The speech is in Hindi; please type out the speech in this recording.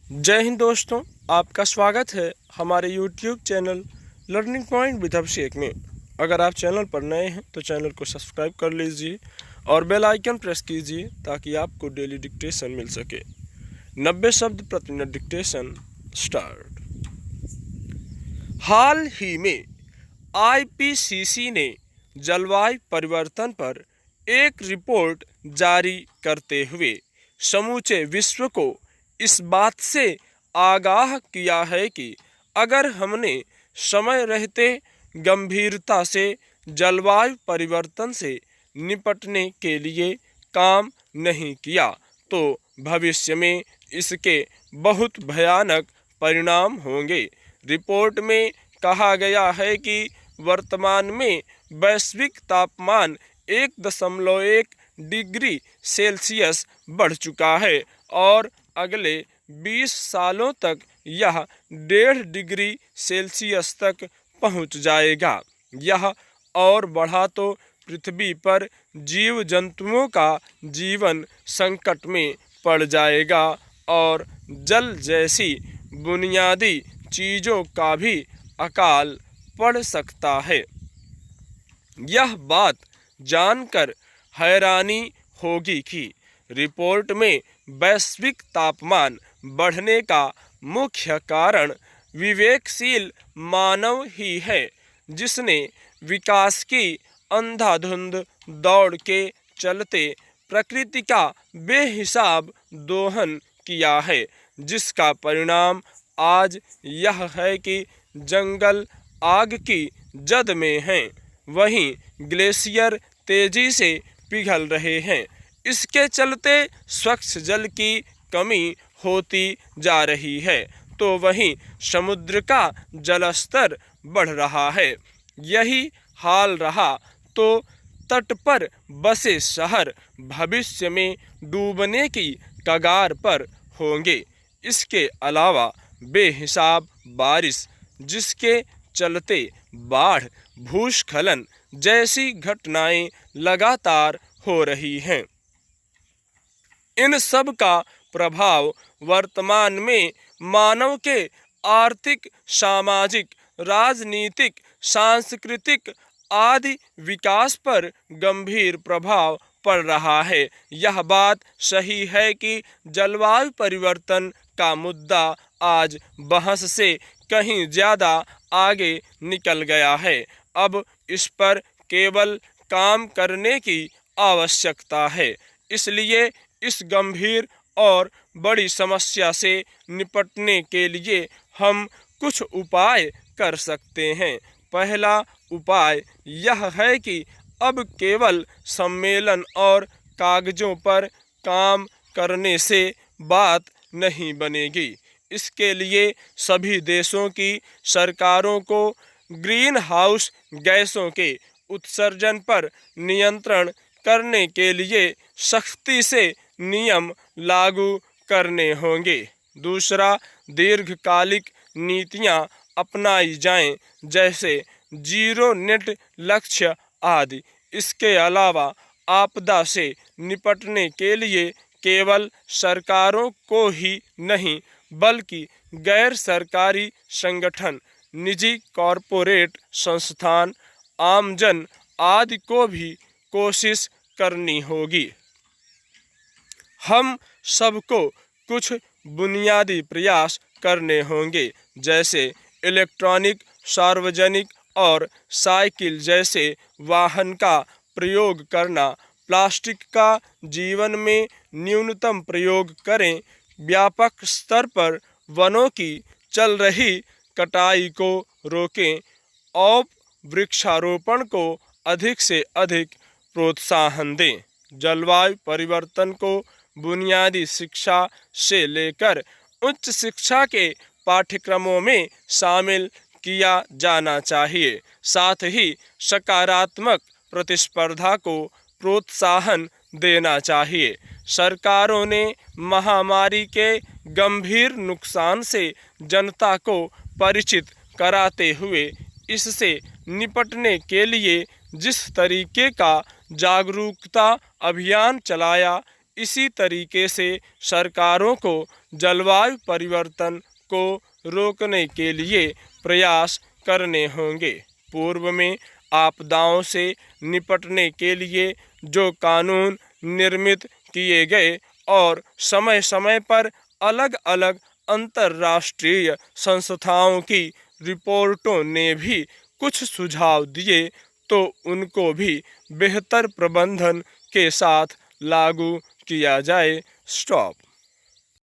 जय हिंद दोस्तों, आपका स्वागत है हमारे YouTube channel learning point with Abhishek में। अगर आप चैनल पर नए हैं तो चैनल को सब्सक्राइब कर लीजिए और बेल आइकन प्रेस कीजिए ताकि आपको डेली डिक्टेशन मिल सके। 90 शब्द प्रति मिनट डिक्टेशन स्टार्ट। हाल ही में IPCC ने जलवायु परिवर्तन पर एक रिपोर्ट जारी करते हुए समूचे विश्व को इस बात से आगाह किया है कि अगर हमने समय रहते गंभीरता से जलवायु परिवर्तन से निपटने के लिए काम नहीं किया तो भविष्य में इसके बहुत भयानक परिणाम होंगे। रिपोर्ट में कहा गया है कि वर्तमान में वैश्विक तापमान 1.1 डिग्री सेल्सियस बढ़ चुका है और अगले 20 सालों तक यह 1.5 डिग्री सेल्सियस तक पहुंच जाएगा। यह और बढ़ा तो पृथ्वी पर जीव जंतुओं का जीवन संकट में पड़ जाएगा और जल जैसी बुनियादी चीज़ों का भी अकाल पड़ सकता है। यह बात जानकर हैरानी होगी कि रिपोर्ट में वैश्विक तापमान बढ़ने का मुख्य कारण विवेकशील मानव ही है, जिसने विकास की अंधाधुंध दौड़ के चलते प्रकृति का बेहिसाब दोहन किया है, जिसका परिणाम आज यह है कि जंगल आग की जद में हैं, वहीं ग्लेशियर तेजी से पिघल रहे हैं। इसके चलते स्वच्छ जल की कमी होती जा रही है तो वहीं समुद्र का जलस्तर बढ़ रहा है। यही हाल रहा तो तट पर बसे शहर भविष्य में डूबने की कगार पर होंगे। इसके अलावा बेहिसाब बारिश, जिसके चलते बाढ़, भूस्खलन जैसी घटनाएं लगातार हो रही हैं। इन सब का प्रभाव वर्तमान में मानव के आर्थिक, सामाजिक, राजनीतिक, सांस्कृतिक आदि विकास पर गंभीर प्रभाव पड़ रहा है। यह बात सही है कि जलवायु परिवर्तन का मुद्दा आज बहस से कहीं ज़्यादा आगे निकल गया है। अब इस पर केवल काम करने की आवश्यकता है। इसलिए इस गंभीर और बड़ी समस्या से निपटने के लिए हम कुछ उपाय कर सकते हैं। पहला उपाय यह है कि अब केवल सम्मेलन और कागजों पर काम करने से बात नहीं बनेगी। इसके लिए सभी देशों की सरकारों को ग्रीन हाउस गैसों के उत्सर्जन पर नियंत्रण करने के लिए सख्ती से नियम लागू करने होंगे। दूसरा, दीर्घकालिक नीतियां अपनाई जाएं, जैसे जीरो नेट लक्ष्य आदि। इसके अलावा आपदा से निपटने के लिए केवल सरकारों को ही नहीं बल्कि गैर सरकारी संगठन, निजी कॉरपोरेट संस्थान, आमजन आदि को भी कोशिश करनी होगी। हम सबको कुछ बुनियादी प्रयास करने होंगे, जैसे इलेक्ट्रॉनिक, सार्वजनिक और साइकिल जैसे वाहन का प्रयोग करना, प्लास्टिक का जीवन में न्यूनतम प्रयोग करें, व्यापक स्तर पर वनों की चल रही कटाई को रोकें और वृक्षारोपण को अधिक से अधिक प्रोत्साहन दें। जलवायु परिवर्तन को बुनियादी शिक्षा से लेकर उच्च शिक्षा के पाठ्यक्रमों में शामिल किया जाना चाहिए। साथ ही सकारात्मक प्रतिस्पर्धा को प्रोत्साहन देना चाहिए। सरकारों ने महामारी के गंभीर नुकसान से जनता को परिचित कराते हुए इससे निपटने के लिए जिस तरीके का जागरूकता अभियान चलाया, इसी तरीके से सरकारों को जलवायु परिवर्तन को रोकने के लिए प्रयास करने होंगे। पूर्व में आपदाओं से निपटने के लिए जो कानून निर्मित किए गए और समय समय पर अलग अलग अंतर्राष्ट्रीय संस्थाओं की रिपोर्टों ने भी कुछ सुझाव दिए, तो उनको भी बेहतर प्रबंधन के साथ लागू किया जाए। स्टॉप।